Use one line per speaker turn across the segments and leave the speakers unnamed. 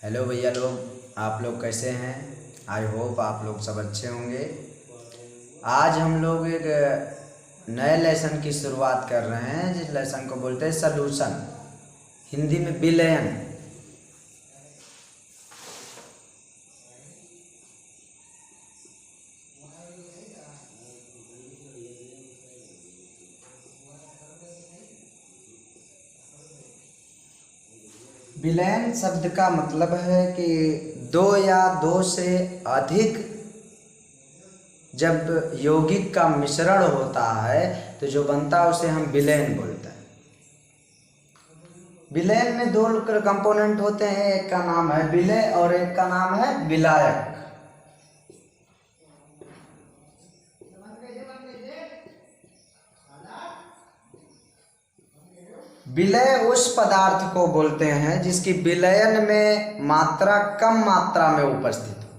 Hello भैया लोग, आप लोग कैसे हैं। आई होप आप लोग सब अच्छे होंगे। आज हम लोग एक नए लेसन की शुरुआत कर रहे हैं जिस लेसन को बोलते हैं सलूशन, हिंदी में विलयन। विलयन शब्द का मतलब है कि दो या दो से अधिक जब यौगिक का मिश्रण होता है तो जो बनता है उसे हम विलयन बोलते हैं। विलयन में दो कंपोनेंट होते हैं, एक का नाम है विलय और एक का नाम है विलायक। विलय उस पदार्थ को बोलते हैं जिसकी विलयन में मात्रा कम मात्रा में उपस्थित हो।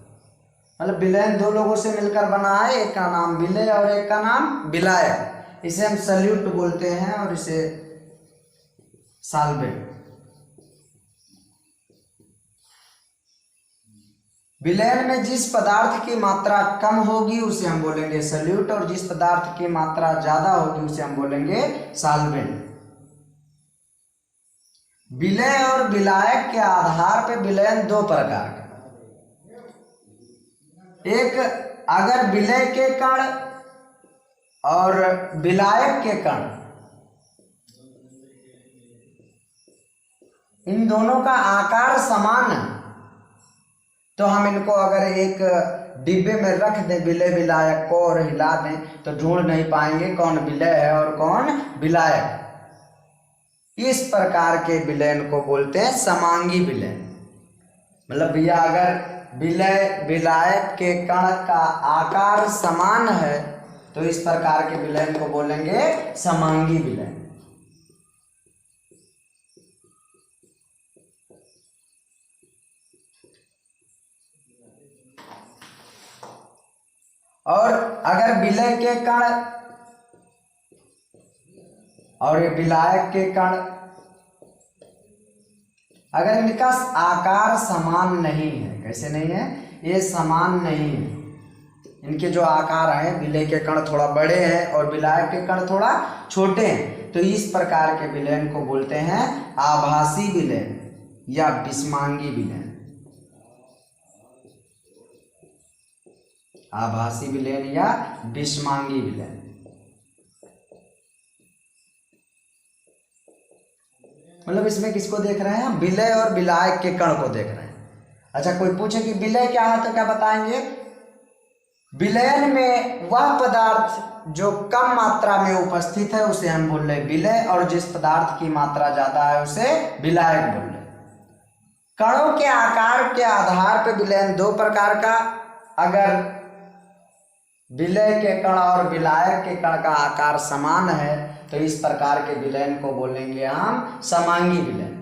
मतलब विलयन दो लोगों से मिलकर बना है, एक का नाम विलय और एक का नाम विलायक। इसे हम सल्यूट बोलते हैं और इसे साल्वेंट। विलयन में जिस पदार्थ की मात्रा कम होगी उसे हम बोलेंगे सल्यूट और जिस पदार्थ की मात्रा ज्यादा होगी उसे हम बोलेंगे साल्वेंट। विलय और विलायक के आधार पर विलयन दो प्रकार का। एक, अगर विलय के कण और विलायक के कण, इन दोनों का आकार समान है तो हम इनको अगर एक डिब्बे में रख दें विलय विलायक को और हिला दें तो ढूंढ नहीं पाएंगे कौन विलय है और कौन विलायक। इस प्रकार के विलयन को बोलते हैं समांगी विलयन। मतलब भैया अगर विलय विलायक के कण का आकार समान है तो इस प्रकार के विलयन को बोलेंगे समांगी विलयन। और अगर विलय के कण और ये विलायक के कण, अगर इनका आकार समान नहीं है, कैसे नहीं है, ये समान नहीं है, इनके जो आकार हैं विलय के कण थोड़ा बड़े हैं और विलायक के कण थोड़ा छोटे हैं, तो इस प्रकार के विलयन को बोलते हैं आभासी विलयन या विषमांगी विलयन। आभासी विलयन या विषमांगी विलयन। मतलब इसमें किसको देख रहे हैं, विलय और विलायक के कण को देख रहे हैं। अच्छा, कोई पूछे कि विलय क्या है तो क्या बताएंगे। विलयन में वह पदार्थ जो कम मात्रा में उपस्थित है उसे हम बोल रहे विलय और जिस पदार्थ की मात्रा ज्यादा है उसे विलायक बोल रहे। कणों के आकार के आधार पर विलयन दो प्रकार का। अगर विलय के कण और विलायक के कण का आकार समान है तो इस प्रकार के विलयन को बोलेंगे हम समांगी विलयन।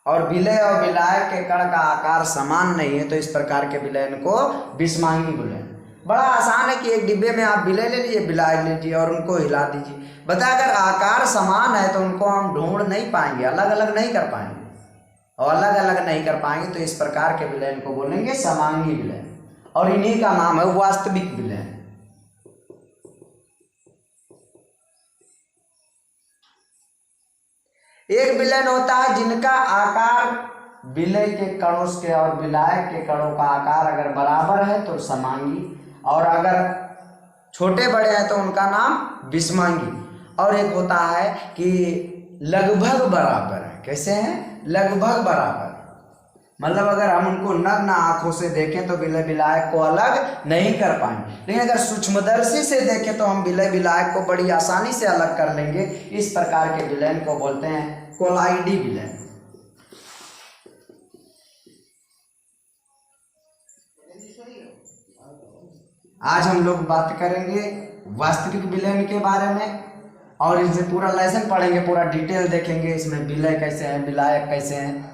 और विलय और विलायक के कण का आकार समान नहीं है तो इस प्रकार के विलयन को विषमांगी विलयन। बड़ा आसान है कि एक डिब्बे में आप विलय ले लीजिए, विलायक लीजिए और उनको हिला दीजिए। बता, अगर आकार समान है तो उनको हम ढूंढ नहीं पाएंगे, अलग अलग नहीं कर पाएंगे, और अलग अलग नहीं कर पाएंगे तो इस प्रकार के विलयन को बोलेंगे समांगी विलयन। और इन्हीं का नाम है वास्तविक विलयन। एक विलयन होता है जिनका आकार विलय के कणों के और विलायक के कणों का आकार अगर बराबर है तो समांगी, और अगर छोटे बड़े हैं तो उनका नाम विषमांगी। और एक होता है कि लगभग बराबर है। कैसे हैं, लगभग बराबर। मतलब अगर हम उनको नग्न आंखों से देखें तो विलय विलायक को अलग नहीं कर पाएंगे, लेकिन अगर सूक्ष्मदर्शी से देखें तो हम विलय विलायक को बड़ी आसानी से अलग कर लेंगे। इस प्रकार के विलयन को बोलते हैं कोलाइडी विलयन। आज हम लोग बात करेंगे वास्तविक विलयन के बारे में और इनसे पूरा लेसन पढ़ेंगे, पूरा डिटेल देखेंगे इसमें विलय कैसे हैं, विलायक कैसे हैं।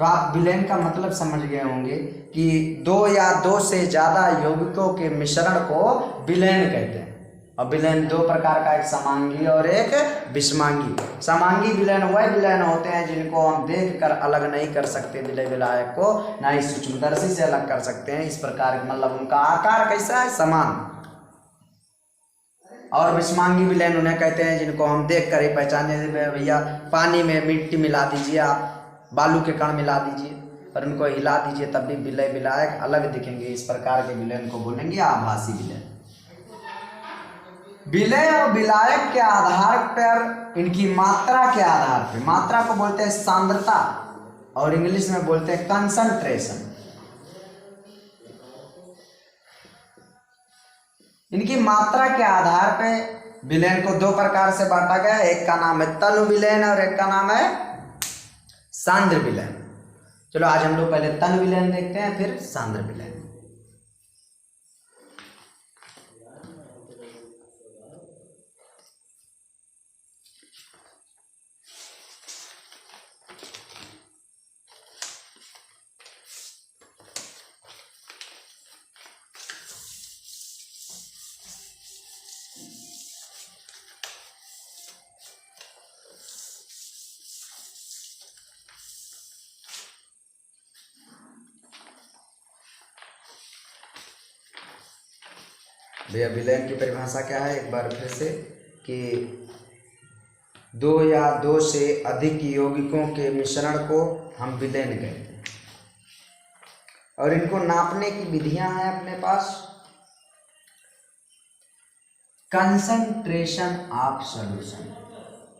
तो आप विलयन का मतलब समझ गए होंगे कि दो या दो से ज्यादा यौगिकों के मिश्रण को विलयन कहते हैं। और विलयन दो प्रकार का, एक समांगी और एक विषमांगी। समांगी विलयन वह विलयन होते हैं जिनको हम देखकर अलग नहीं कर सकते विलय विलायक को, ना ही सूक्ष्मदर्शी से अलग कर सकते हैं। इस प्रकार मतलब उनका आकार कैसा है, समान। और विषमांगी विलयन उन्हें कहते हैं जिनको हम देख कर ही पहचाने, भैया पानी में मिट्टी मिला दीजिए, आप बालू के कण मिला दीजिए और उनको हिला दीजिए, तब भी विलय विलायक अलग दिखेंगे। इस प्रकार के विलयन को बोलेंगे आभासी विलयन। विलय और विलायक के आधार पर, इनकी मात्रा के आधार पर, मात्रा को बोलते हैं सांद्रता और इंग्लिश में बोलते हैं कंसंट्रेशन। इनकी मात्रा के आधार पर विलयन को दो प्रकार से बांटा गया है, एक का नाम है तनु विलयन और एक का नाम है सांद्र विलयन। चलो आज हम लोग पहले तनु विलयन देखते हैं, फिर सांद्र विलयन। भैया विलयन की परिभाषा क्या है, एक बार फिर से, कि दो या दो से अधिक यौगिकों के मिश्रण को हम विलयन कहते हैं और इनको नापने की विधियां हैं अपने पास। Concentration of solution,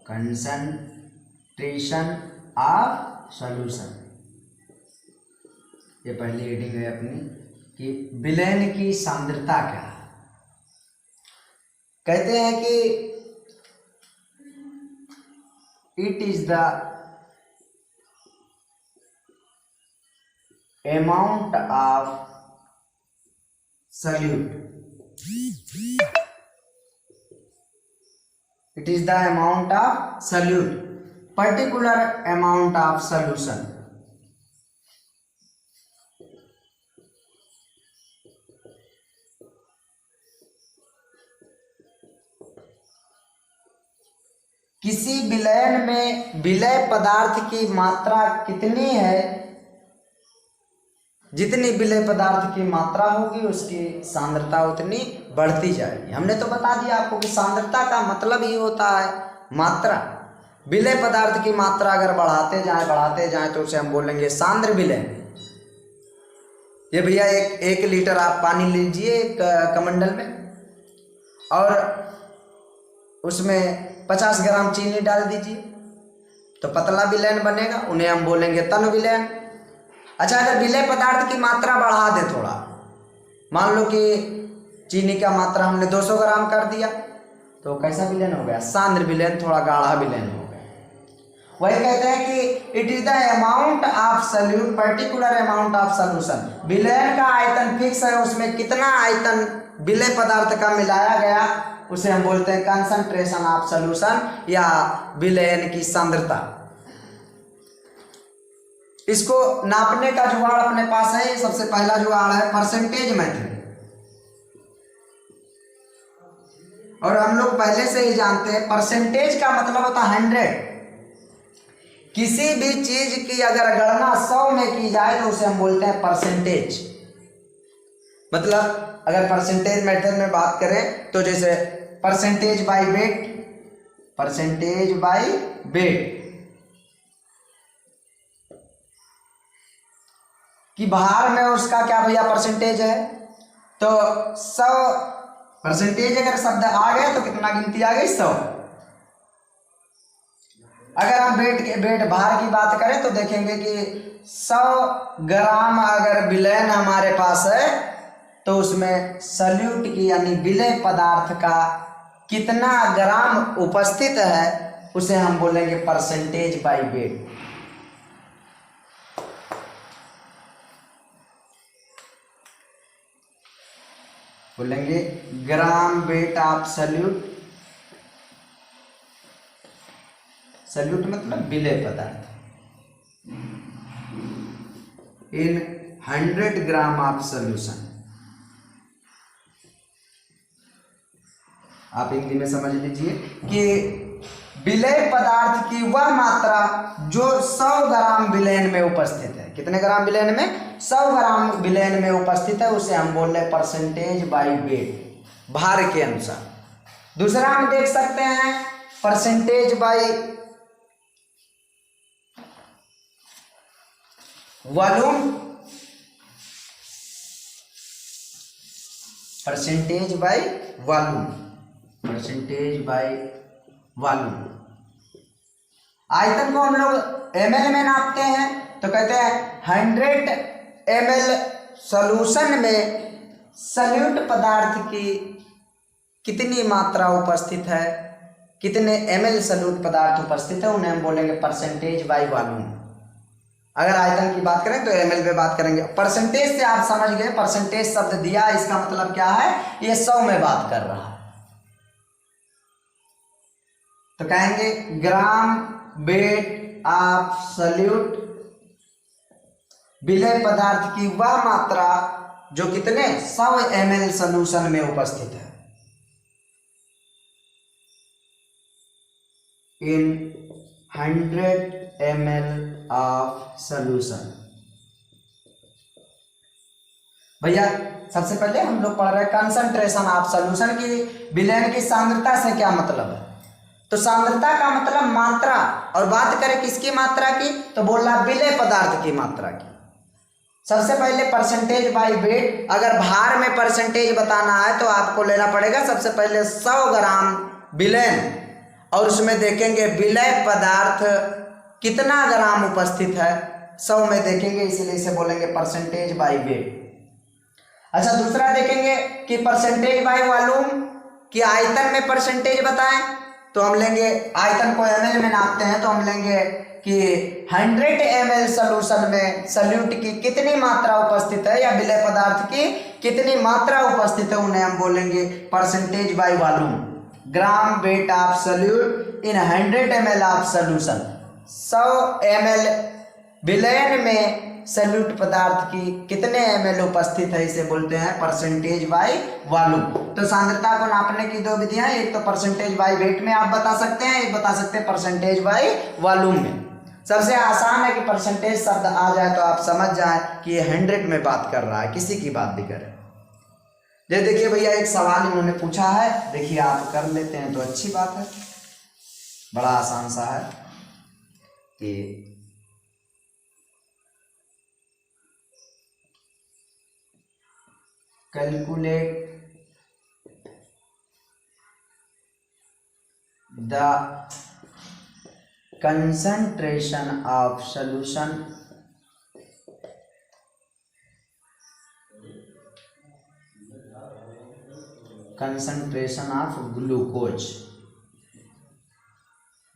concentration of solution, ये पहली रीडिंग है अपनी, कि विलयन की सांद्रता क्या है। कहते हैं कि it is the amount of solute, it is the amount of solute, particular amount of solution. किसी विलयन में विलय पदार्थ की मात्रा कितनी है, जितनी विलय पदार्थ की मात्रा होगी उसकी सांद्रता उतनी बढ़ती जाएगी। हमने तो बता दिया आपको कि सांद्रता का मतलब ही होता है मात्रा। विलय पदार्थ की मात्रा अगर बढ़ाते जाएं तो उसे हम बोलेंगे सांद्र विलय। ये भैया एक लीटर आप पानी लीजिए एक कमंडल में और उसमें 50 ग्राम चीनी डाल दीजिए तो पतला विलयन बनेगा, उन्हें हम बोलेंगे तनु विलयन। अच्छा, अगर विलय पदार्थ की मात्रा बढ़ा दे थोड़ा, मान लो कि चीनी का मात्रा हमने 200 ग्राम कर दिया तो कैसा विलयन हो गया, सांद्र विलयन, थोड़ा गाढ़ा विलयन हो गया। वही कहते हैं कि it is the amount of solute, particular amount of solution. विलयन का आयतन फिक्स है, उसमें कितना आयतन विलय पदार्थ का मिलाया गया उसे हम बोलते हैं कंसंट्रेशन ऑफ सॉल्यूशन या विलयन की सांद्रता। इसको नापने का जुगाड़ अपने पास है। सबसे पहला जुगाड़ है परसेंटेज मेथड, और हम लोग पहले से ही जानते हैं परसेंटेज का मतलब होता है 100। किसी भी चीज की अगर गणना 100 में की जाए तो उसे हम बोलते हैं परसेंटेज। मतलब अगर परसेंटेज मेथड में बात करें तो जैसे percentage by wait, percentage by wait, कि भार में उसका क्या भैया परसेंटेज है, तो 100 परसेंटेज अगर शब्द आ गए तो कितना गिनती आ गई, 100। अगर हम वेट भार की बात करें तो देखेंगे कि 100 ग्राम अगर विलयन हमारे पास है तो उसमें सॉल्यूट की यानी विलय पदार्थ का कितना ग्राम उपस्थित है उसे हम बोलेंगे परसेंटेज बाय वेट। बोलेंगे gram weight of solute, solute मतलब विलय पदार्थ, इन 100 ग्राम ऑफ सॉल्यूशन। आप हिंदी में समझ लीजिए कि विलेय पदार्थ की वह मात्रा जो 100 ग्राम विलयन में उपस्थित है। कितने ग्राम विलयन में? 100 ग्राम विलयन में उपस्थित है, उसे हम बोल रहे हैं परसेंटेज बाई वेट, भार के अनुसार। दूसरा हम देख सकते हैं percentage by volume, percentage by volume, percentage by volume. आयतन को हम लोग ml में नापते हैं, तो कहते हैं 100 ml सॉल्यूशन में सॉल्यूट पदार्थ की कितनी मात्रा उपस्थित है, कितने ml सॉल्यूट पदार्थ उपस्थित है, उन्हें हम बोलेंगे परसेंटेज बाई वॉल्यूम। अगर आयतन की बात करें तो ml पे बात करेंगे। परसेंटेज से आप समझ गए, परसेंटेज शब्द दिया, इसका मतलब क्या है, ये 100 में बात कर रहा है। तो कहेंगे ग्राम वेट ऑफ सॉल्यूट विलेय पदार्थ की वह मात्रा जो कितने 100 ml सॉल्यूशन में उपस्थित है। इन 100 ml ऑफ सॉल्यूशन। भैया सबसे पहले हम लोग पढ़ रहे हैं कंसंट्रेशन ऑफ सॉल्यूशन की विलयन की सांद्रता से क्या मतलब है। तो सांद्रता का मतलब मात्रा, और बात करें किसकी मात्रा की, तो बोल रहा विलेय पदार्थ की मात्रा की। सबसे पहले परसेंटेज बाई वेट, अगर भार में परसेंटेज बताना है तो आपको लेना पड़ेगा सबसे पहले 100 ग्राम विलयन, और उसमें देखेंगे विलेय पदार्थ कितना ग्राम उपस्थित है, 100 में देखेंगे, इसीलिए इसे बोलेंगे परसेंटेज बाई वेट। अच्छा, दूसरा देखेंगे कि परसेंटेज बाई वॉल्यूम, कि आयतन में परसेंटेज बताएं, तो हम लेंगे आयतन को ml में नापते हैं, तो हम लेंगे कि 100 ml सॉल्यूशन में सॉल्यूट की कितनी मात्रा उपस्थित है, या विलेय पदार्थ की कितनी मात्रा उपस्थित है, उन्हें हम बोलेंगे percentage by volume. Gram weight of solute in 100 ml of solution, 100 ml विलयन में सॉल्यूट पदार्थ की कितने ml उपस्थित है, इसे बोलते हैं परसेंटेज बाई वॉल्यूम। तो सांद्रता को नापने की दो विधियां, एक तो परसेंटेज बाई वेट में आप बता सकते हैं, एक बता सकते हैं परसेंटेज बाई वॉल्यूम में। सबसे आसान है कि परसेंटेज शब्द आ जाए तो आप समझ जाए कि ये 100 में बात कर रहा है, किसी की बात भी करे। ये देखिए भैया, एक सवाल इन्होंने पूछा है, देखिए आप कर लेते हैं तो अच्छी बात है, बड़ा आसान सा है कि calculate the concentration of solution concentration of glucose.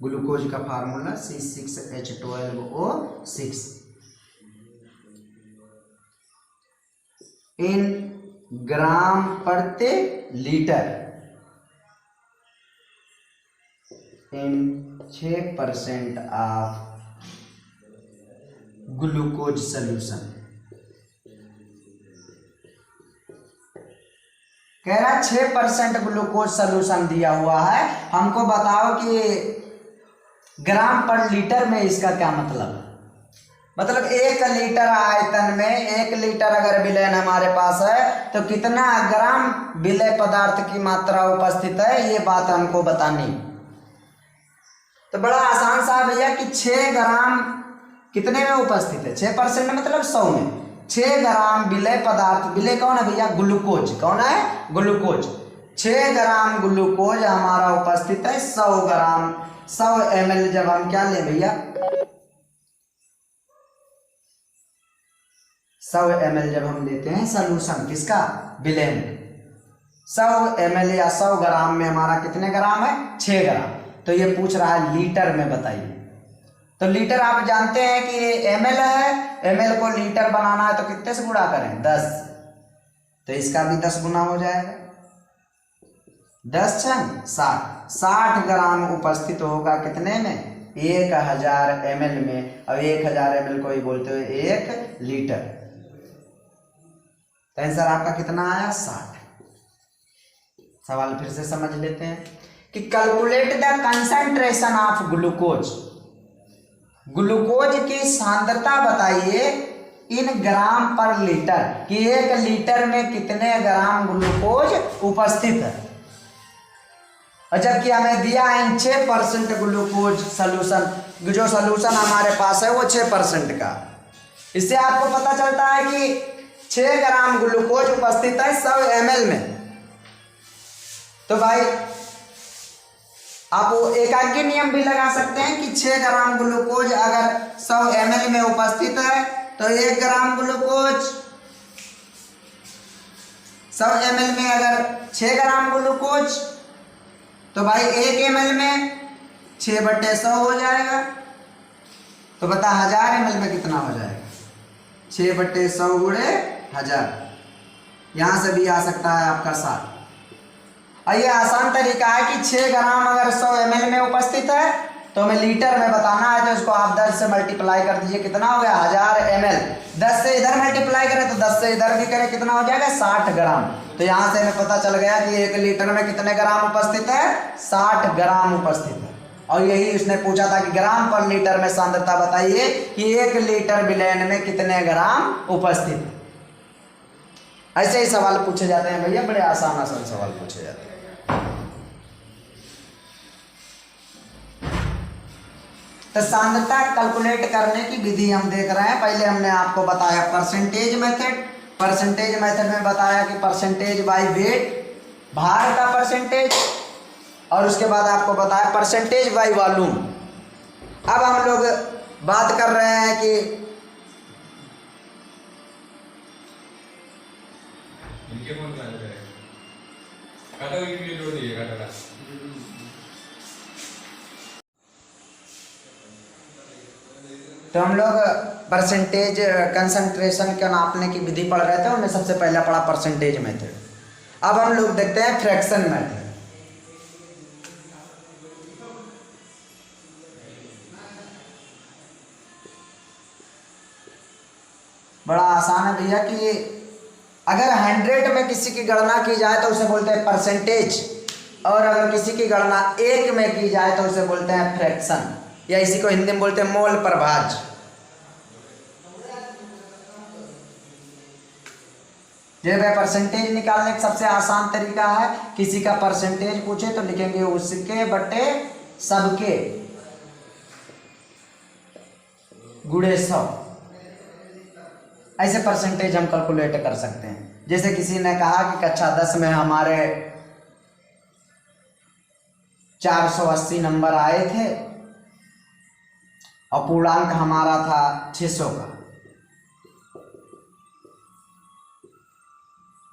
Glucose का फार्मूला C6H12O6 इन ग्राम प्रति litre in 6% of glucose solution. कह रहा 6% ग्लूकोज सॉल्यूशन दिया हुआ है, हमको बताओ कि ग्राम पर लीटर में इसका क्या मतलब है। मतलब 1 लीटर आयतन में 1 लीटर अगर विलयन हमारे पास है तो कितना ग्राम विलेय पदार्थ की मात्रा उपस्थित है, ये बात हमको बतानी। तो बड़ा आसान सा भैया कि 6 ग्राम कितने में उपस्थित है, 6% मतलब 100 में 6 ग्राम विलेय पदार्थ, विलेय कौन है भैया, ग्लूकोज, कौन है, ग्लूकोज। 6 ग्राम ग्लूकोज हमारा उपस्थित है 100 ग्राम, 100 ml जब हम क्या लें भैया, 100 ml जब हम लेते हैं सॉल्यूशन किसका, विलयन, 100 ml या 100 ग्राम में हमारा कितने ग्राम है, 6 ग्राम। तो ये पूछ रहा है लीटर में बताइए। तो लीटर आप जानते हैं कि ml है, ml को लीटर बनाना है तो कितने से गुणा करें, 10, तो इसका भी 10 गुना हो जाएगा, 10 छन 60 ग्राम उपस्थित होगा कितने में, 1000 ml में। अब 1000 ml को ही बोलते हुए 1 लीटर। तो आंसर आपका कितना आया, 60। सवाल फिर से समझ लेते हैं कि calculate the concentration of glucose, glucose की सांद्रता बताइए इन ग्राम पर लीटर, कि 1 लीटर में कितने ग्राम ग्लूकोज उपस्थित है। और जबकि हमें दिया है 6% ग्लूकोज सोल्यूशन, जो सोल्यूशन हमारे पास है वो 6% का। इससे आपको पता चलता है कि 6 ग्राम ग्लूकोज उपस्थित है 100 ml में। तो भाई आप एकांकी नियम भी लगा सकते हैं कि 6 ग्राम ग्लूकोज अगर 100 ml में उपस्थित है तो 1 ग्राम ग्लूकोज 100 ml में अगर 6 ग्राम ग्लूकोज तो भाई 1 ml में 6/100 हो जाएगा। तो बता 1000 ml में कितना हो जाएगा? 6/100 गुणे 1000। यहां से भी आ सकता है आपका 7। और ये आसान तरीका है कि 6 ग्राम अगर 100 ml में उपस्थित है तो हमें लीटर में बताना है, तो इसको आप 10 से मल्टीप्लाई कर दीजिए, कितना हो गया? 1000 ml। 10 से इधर मल्टीप्लाई करें तो 10 से इधर भी करें, कितना हो जाएगा? 60 ग्राम। तो यहाँ से हमें पता चल गया कि 1 लीटर में कितने ग्राम उपस्थित है? 60 ग्राम उपस्थित है। और यही उसने पूछा था कि ग्राम पर लीटर में सांद्रता बताइए कि 1 लीटर विलयन में कितने ग्राम उपस्थित है। ऐसे ही सवाल पूछे जाते हैं भैया, बड़े आसान आसान सवाल पूछे जाते हैं। तो सांद्रता कैलकुलेट करने की विधि हम देख रहे हैं। पहले हमने आपको बताया परसेंटेज मेथड। परसेंटेज मेथड में बताया कि परसेंटेज बाय वेट, भार का परसेंटेज, और उसके बाद आपको बताया परसेंटेज बाय वॉल्यूम। अब हम लोग बात कर रहे हैं कि तो हम लोग परसेंटेज कंसंट्रेशन का नापने की विधि पढ़ रहे थे, उनमें सबसे पहला पढ़ा परसेंटेज मेथड। अब हम लोग देखते हैं फ्रैक्शन मेथड। बड़ा आसान है भैया कि अगर 100 में किसी की गणना की जाए तो उसे बोलते हैं परसेंटेज, और अगर किसी की गणना 1 में की जाए तो उसे बोलते हैं फ्रैक्शन, या इसी को हिंदी में बोलते हैं मोल प्रभाज्य। ये वह परसेंटेज निकालने का सबसे आसान तरीका है। किसी का परसेंटेज पूछे तो लिखेंगे उसके बटे सबके गुणे 100। ऐसे परसेंटेज हम कैलकुलेट कर सकते हैं। जैसे किसी ने कहा कि कक्षा 10 में हमारे 480 नंबर आए थे और पूर्णांक हमारा था 600 का,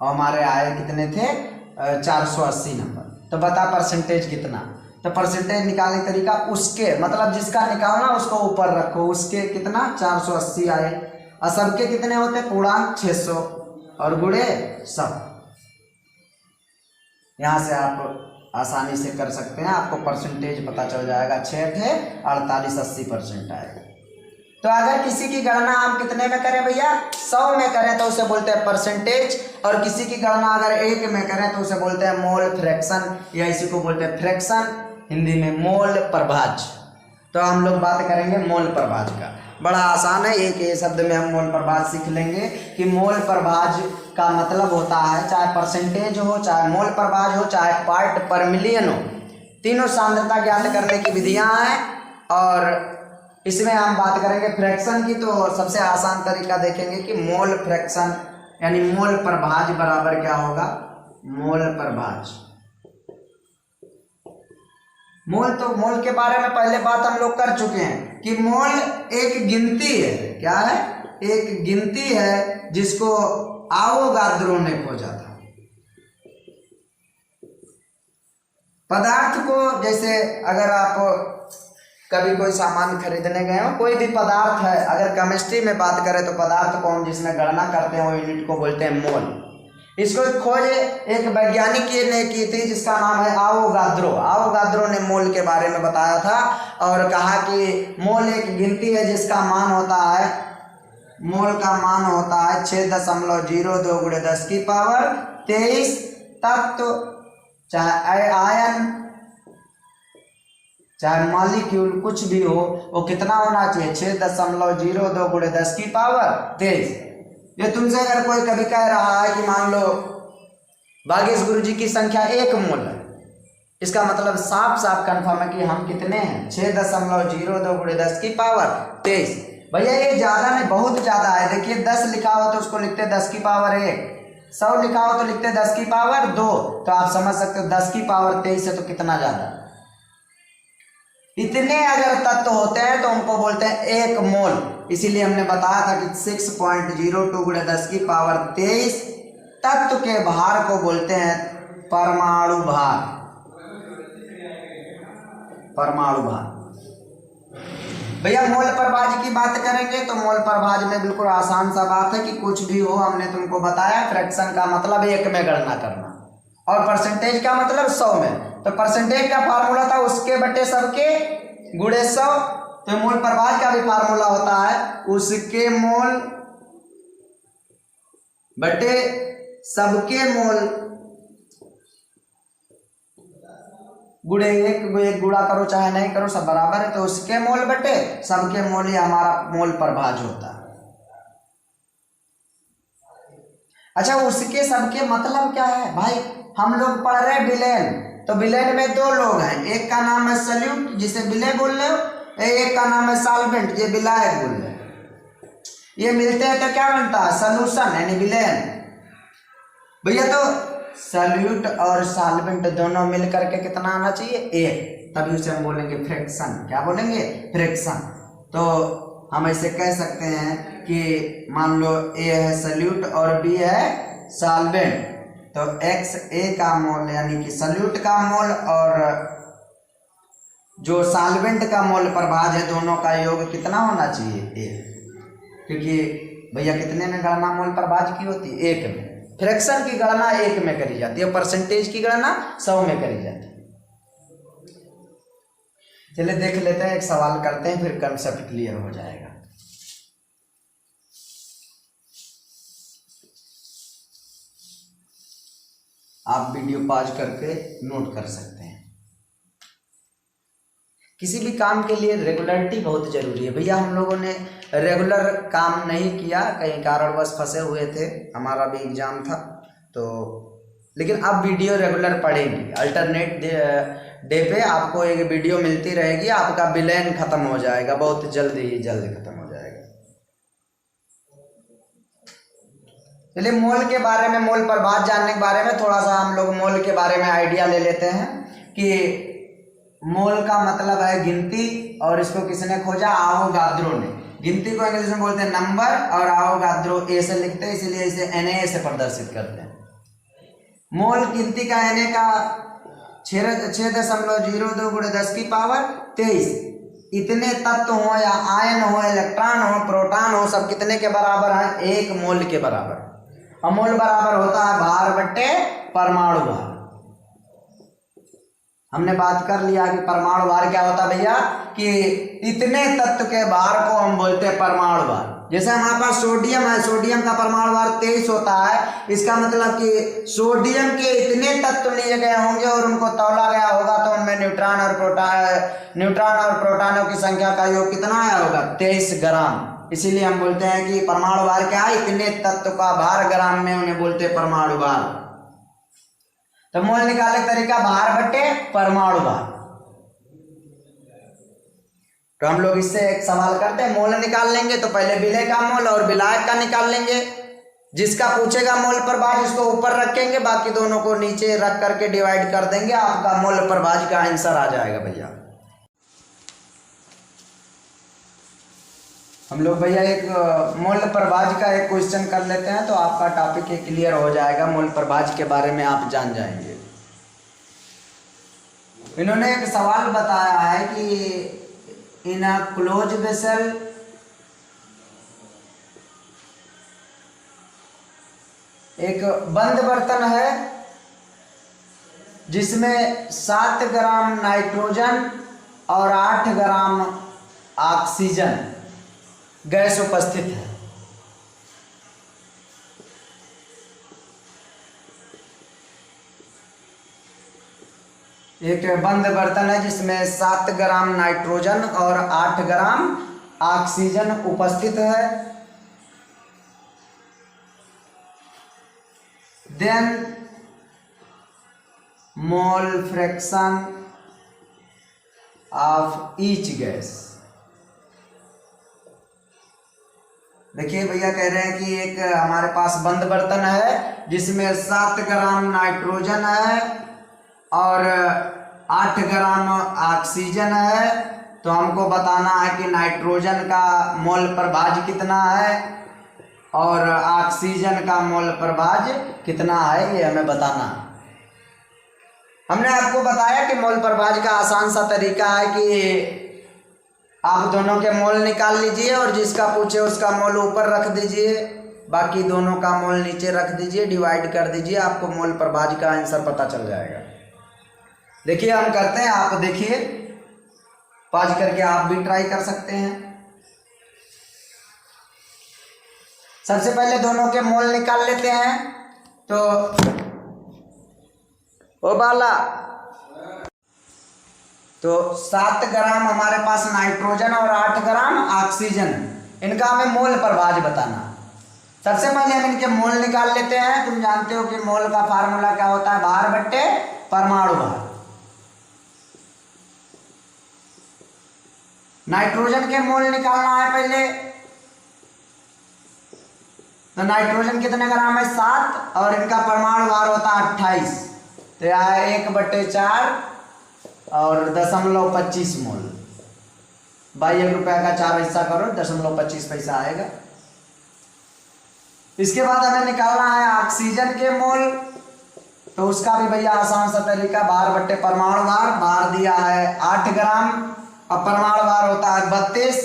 और हमारे आए कितने थे? 480 नंबर। तो बता परसेंटेज कितना? तो परसेंटेज निकालने का तरीका उसके, मतलब जिसका निकालना उसको ऊपर रखो, उसके कितना? 480 आए, और सबके कितने होते? पूर्णांक 600 और गुणे 100। यहाँ से आप आसानी से कर सकते हैं, आपको परसेंटेज पता चल जाएगा। 6 थे 48, 80% आएगा। तो अगर किसी की गणना हम कितने में करें भैया? 100 में करें तो उसे बोलते हैं परसेंटेज, और किसी की गणना अगर 1 में करें तो उसे बोलते हैं मोल फ्रैक्शन, या इसी को बोलते हैं फ्रैक्शन, हिंदी में मोल प्रभाज्य। तो हम लोग बात करेंगे मोल प्रभाज्य का। बड़ा आसान है, एक ही शब्द में हम मोल प्रभाज्य सीख लेंगे कि मोल प्रभाज्य का मतलब होता है, चाहे परसेंटेज हो, चाहे मोल प्रभाज्य हो, चाहे पार्ट पर मिलियन हो, तीनों सांद्रता ज्ञात करने की विधियां हैं। और इसमें हम बात करेंगे फ्रैक्शन की, तो सबसे आसान तरीका देखेंगे कि मोल फ्रैक्शन यानी मोल प्रभाज्य बराबर क्या होगा? मोल प्रभाज्य। मोल के बारे में पहले बात हम लोग कर चुके हैं कि मोल एक गिनती है। क्या है? एक गिनती है जिसको आवोगाद्रो ने खोजा था। पदार्थ को, जैसे अगर आप कभी कोई सामान खरीदने गए हो, कोई भी पदार्थ है, अगर केमिस्ट्री में बात करें तो पदार्थ को हम जिसमें गणना करते हैं वो यूनिट को बोलते हैं मोल। इसको खोज एक वैज्ञानिक ने की थी जिसका नाम है आवोगाद्रो। आवोगाद्रो ने मोल के बारे में बताया था और कहा कि मोल एक गिनती है जिसका मान होता है, मोल का मान होता है 6.02 × 10⁻23 तत्व चाहे आयन चाहे मॉलिक्यूल कुछ भी हो, वो कितना होना चाहिए? 6.02 गुणे 10 की पावर 23। ये तुमसे अगर कोई कभी कह रहा है कि मान लो भागेश गुरुजी की संख्या 1 मोल है, इसका मतलब साफ साफ कंफर्म है कि हम कितने हैं? 6.02 गुणे 10 की पावर 23। भैया ये ज्यादा नहीं, बहुत ज्यादा है। देखिए 10 लिखा हो तो उसको लिखते 10 की पावर 1, 100 लिखा हो तो लिखते 10 की पावर 2। तो आप समझ सकते हो 10 की पावर 23 है तो कितना ज्यादा। इतने अगर तत्व होते हैं तो उनको बोलते हैं 1 मोल। इसीलिए हमने बताया था कि 6.02 गुणे 10 की पावर 23 तत्व के भार को बोलते हैं परमाणु भार। परमाणु भार। भैया मोल प्रभाज की बात करेंगे तो मोल प्रभाज में बिल्कुल आसान सा बात है कि कुछ भी हो, हमने तुमको बताया फ्रैक्शन का मतलब 1 में गणना करना और परसेंटेज का मतलब 100 में। तो परसेंटेज का फार्मूला था उसके बटे सबके गुणे 100। तो मोल प्रभाज का भी फार्मूला होता है उसके मोल बटे सबके मोल गुणे 1 गुणा करो चाहे नहीं करो सब बराबर है। तो उसके मोल बटे सबके मोल ही हमारा मोल प्रभाज होता है। अच्छा उसके सबके मतलब क्या है भाई? हम लोग पढ़ रहे विलेन, तो विलेन में 2 लोग हैं, एक का नाम है सल्यूट जिसे विलय बोल रहे हो, एक का नाम है सॉल्वेंट ये विलायक बोल रहे हो। ये मिलते हैं तो क्या बनता है? सॉल्यूशन यानी विलेन। भैया तो सॉल्यूट और सॉल्वेंट दोनों मिल करके कितना आना चाहिए? 1, तभी उसे हम बोलेंगे फ्रैक्शन। क्या बोलेंगे? फ्रैक्शन। तो हम ऐसे कह सकते हैं कि मान लो A है सॉल्यूट और B है सॉल्वेंट, तो X A का मोल यानी कि सॉल्यूट का मोल और जो सॉल्वेंट का मोल प्रभाज है दोनों का योग कितना होना चाहिए? 1। क्योंकि भैया कितने में गणना मोल प्रभाज की होती है? 1 में। फ्रैक्शन की गणना 1 में करी जाती है, परसेंटेज की गणना 100 में करी जाती है। चलिए देख लेते हैं, एक सवाल करते हैं फिर कंसेप्ट क्लियर हो जाएगा। आप वीडियो पॉज करके नोट कर सकते हैं। किसी भी काम के लिए रेगुलरिटी बहुत जरूरी है। भैया हम लोगों ने रेगुलर काम नहीं किया, कहीं कारणवश फंसे हुए थे, हमारा भी एग्जाम था तो, लेकिन अब वीडियो रेगुलर पड़ेगी। अल्टरनेट डे पे आपको एक वीडियो मिलती रहेगी। आपका विलेन खत्म हो जाएगा बहुत जल्द ही जल्द खत्म हो जाएगा। चलिए मोल के बारे में, मोल प्रभाज जानने के बारे में थोड़ा सा हम लोग मोल के बारे में आइडिया ले लेते हैं कि मोल का मतलब है गिनती, और इसको किसने खोजा? आवोगाद्रो ने। गिनती को इंग्लिश में बोलते हैं नंबर और आवोगाद्रो ए से लिखते हैं, इसलिए इसे Na से प्रदर्शित करते हैं। मोल गिनती का Na का 6.02 गुणे 10 की पावर 23। इतने तत्व हो या आयन हो, इलेक्ट्रॉन हो, प्रोटॉन हो, सब कितने के बराबर है? 1 मोल के बराबर। और मोल बराबर होता है भार बट्टे परमाणु भार। हमने बात कर लिया कि परमाणु भार क्या होता है भैया, कि इतने तत्व के भार को हम बोलते हैं परमाणु भार। जैसे हमारे पास सोडियम है, सोडियम का परमाणु भार 23 होता है। इसका मतलब कि सोडियम के इतने तत्व लिए गए होंगे और उनको तौला गया होगा तो उनमें न्यूट्रॉन और प्रोटॉनों की संख्या का योग कितना आया होगा? 23 ग्राम। इसीलिए हम बोलते हैं कि परमाणु भार क्या है? इतने तत्व का भार ग्राम में उन्हें बोलते हैं परमाणु भार। तो मोल निकालने का तरीका भार बटे परमाणु भार। तो हम लोग इससे एक सवाल करते हैं, मोल निकाल लेंगे तो पहले विलय का मोल और विलायक का निकाल लेंगे। जिसका पूछेगा मोल प्रभाज उसको ऊपर रखेंगे, बाकी दोनों को नीचे रख करके डिवाइड कर देंगे, आपका मोल प्रभाज का आंसर आ जाएगा भैया। हम लोग भैया एक मोल प्रभाज का एक क्वेश्चन कर लेते हैं तो आपका टॉपिक क्लियर हो जाएगा, मोल प्रभाज के बारे में आप जान जाएंगे। इन्होंने एक सवाल बताया है कि इन अ क्लोज वेसल एक बंद बर्तन है जिसमें 7 ग्राम नाइट्रोजन और 8 ग्राम ऑक्सीजन गैस उपस्थित है। एक बंद बर्तन है जिसमें 7 ग्राम नाइट्रोजन और 8 ग्राम ऑक्सीजन उपस्थित है। Then mole fraction of each gas. देखिए भैया कह रहे हैं कि एक हमारे पास बंद बर्तन है जिसमें 7 ग्राम नाइट्रोजन है और 8 ग्राम ऑक्सीजन है। तो हमको बताना है कि नाइट्रोजन का मोल प्रभाज कितना है और ऑक्सीजन का मोल प्रभाज कितना है, ये हमें बताना है। हमने आपको बताया कि मोल प्रभाज का आसान सा तरीका है कि आप दोनों के मोल निकाल लीजिए और जिसका पूछे उसका मोल ऊपर रख दीजिए, बाकी दोनों का मोल नीचे रख दीजिए, डिवाइड कर दीजिए, आपको मोल प्रभाज का आंसर पता चल जाएगा। देखिए हम करते हैं, आप देखिए पॉज करके आप भी ट्राई कर सकते हैं। सबसे पहले दोनों के मोल निकाल लेते हैं। तो ओ बाला, तो 7 ग्राम हमारे पास नाइट्रोजन और 8 ग्राम ऑक्सीजन, इनका हमें मोल प्रभाज बताना। सबसे पहले हम इनके मोल निकाल लेते हैं। तुम जानते हो कि मोल का फार्मूला क्या होता है, भार बट्टे परमाणु भार। नाइट्रोजन के मोल निकालना है पहले। तो नाइट्रोजन कितने ग्राम है, 7, और इनका परमाणु भार होता है 28। तो यह है 1/4 और 0.25 मोल। भाई 1 रुपया का 4 हिस्सा करो, 0.25 पैसा आएगा। इसके बाद हमें निकालना है ऑक्सीजन के मोल। तो उसका भी भैया आसान सा तरीका, भार बट्टे परमाणु भार। भार दिया है 8 ग्राम और परमाणु भार होता है 32।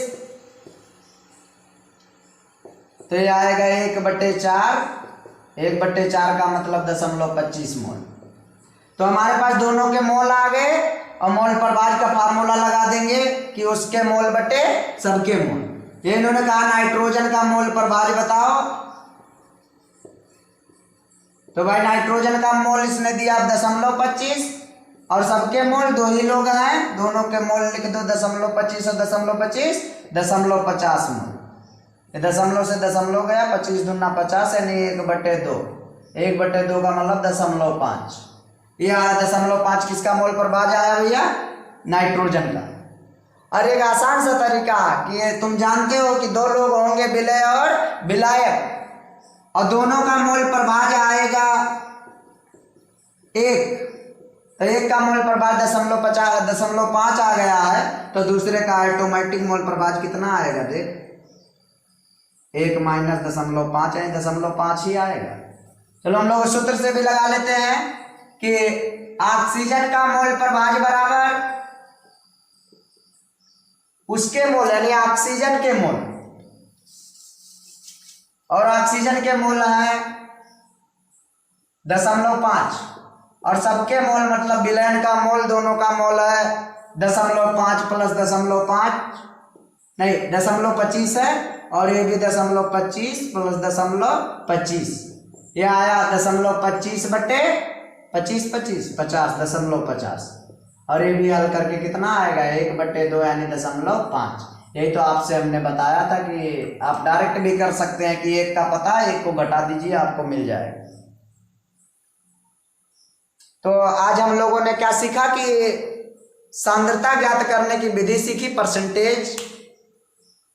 तो ये आएगा 1/4। 1/4 का मतलब 0.25 मोल। तो हमारे पास दोनों के मोल आ गए और मोल प्रभाज का फार्मूला लगा देंगे कि उसके मोल बटे सबके मोल। ये इन्होंने कहा नाइट्रोजन का मोल प्रभाज बताओ। तो भाई नाइट्रोजन का मोल इसने दिया 0.25 और सबके मोल 2 ही लोग हैं, दोनों के मोल लिख दो 0.25 और 0.25 0.50 मोल। दशमलव से दशमलव गया, 25 दूना 50 यानी 1/2। 1/2 का मतलब 0.5। यह 0.5 किसका मोल प्रभाज आया भैया, नाइट्रोजन का। और एक आसान सा तरीका कि तुम जानते हो कि 2 लोग होंगे विलय और विलायक, और दोनों का मोल प्रभाज आएगा 1। तो एक का मोल प्रभाज 0.5 आ गया है, तो दूसरे का ऑटोमेटिक मोल प्रभाज कितना आएगा, देख 1 - 0.5 यानी 0.5 ही आएगा। चलो हम लोग सूत्र से भी लगा लेते हैं कि ऑक्सीजन का मोल प्रभाज बराबर उसके मोल यानी ऑक्सीजन के मोल, और ऑक्सीजन के मोल है 0.5 और सबके मोल मतलब विलयन का मोल, दोनों का मोल है 0.5 + 0.5 नहीं 0.25 है, और ये भी 0.25 + 0.25, ये आया 0.25 बटे 25 25 50 0.50, और ये भी हल करके कितना आएगा 1/2 यानी 0.5। यही तो आपसे हमने बताया था कि आप डायरेक्ट भी कर सकते हैं कि 1 का पता है 1 को घटा दीजिए, आपको मिल जाएगा। तो आज हम लोगों ने क्या सीखा कि सांद्रता ज्ञात करने की विधि सीखी, परसेंटेज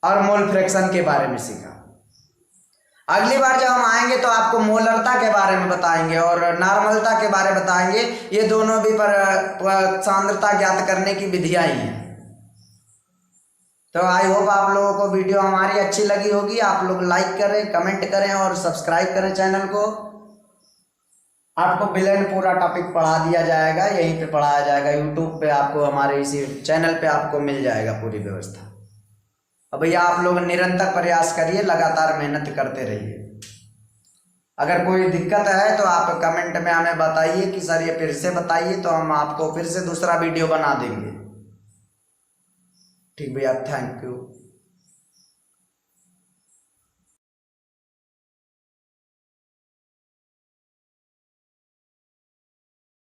और मोल फ्रैक्शन के बारे में सीखा। अगली बार जब हम आएंगे तो आपको मोलरता के बारे में बताएंगे और नॉर्मलता के बारे में बताएंगे। ये दोनों भी पर सांद्रता ज्ञात करने की विधियां ही हैं। तो आई होप आप लोगों को वीडियो हमारी अच्छी लगी होगी। आप लोग लाइक करें, कमेंट करें और सब्सक्राइब करें चैनल को। आपको विलयन पूरा टॉपिक पढ़ा दिया जाएगा, यहीं पे पढ़ाया जाएगा, यूट्यूब पे आपको हमारे इसी चैनल पे आपको मिल जाएगा पूरी व्यवस्था। अब भैया आप लोग निरंतर प्रयास करिए, लगातार मेहनत करते रहिए। अगर कोई दिक्कत है तो आप कमेंट में हमें बताइए कि सर ये फिर से बताइए, तो हम आपको फिर से दूसरा वीडियो बना देंगे। ठीक भैया, थैंक यू।